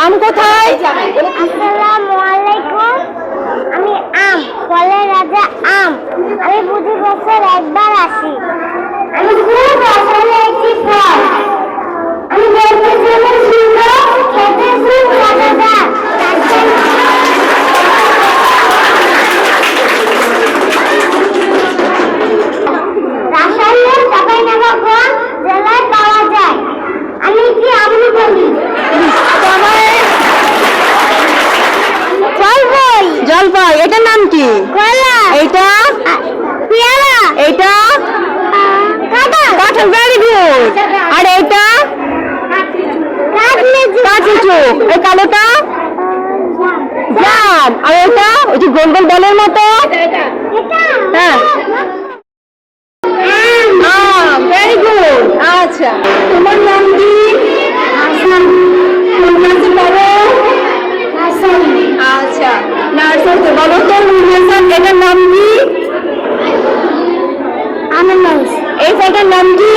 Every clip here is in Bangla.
আম কোথায়? আসসালামু আলাইকুম। আমি আম, ফলের রাজা আম। আমি প্রতি বছর একবার আসি। আমি খুব পছন্দের একটি ফল। আমি দেখতে যেমন সুন্দর, খেতে খুব মজাদার। রাজশাহীর চাঁপাইনবাবগঞ্জ জেলায় পাওয়া যায়। আমি কি আমলি বলি? জলপাই। এটার নাম কি? কলা। এইটা? পেয়ারা। এইটা? কাঁঠাল। কাঁঠাল, ভেরি গুড। আর এইটা? কাঁচলিচু। এই কালোটা? জাম। আর এটা ওই যে গোল গোল বলের মতো? হ্যাঁ, ভেরি গুড। আচ্ছা, তোমার নাম কি? কোন ক্লাসে পড়ো? আচ্ছা, নার্সারিতে। বলো তো এটার নাম কি? আনারস। এই ফলটার নাম কি?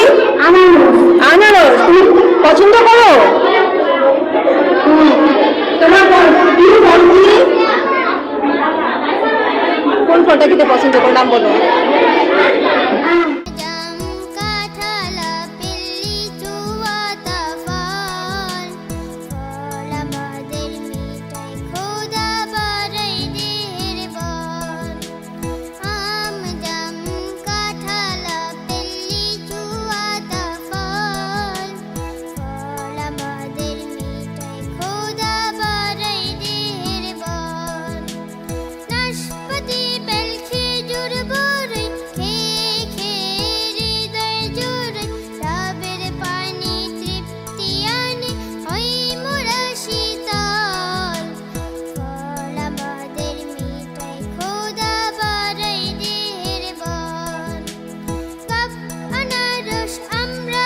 আনারস। আনারস। তুমি পছন্দ করো? তোমার প্রিয় ফল কি? কোন ফলটা খেতে পছন্দ করো, নাম বলো।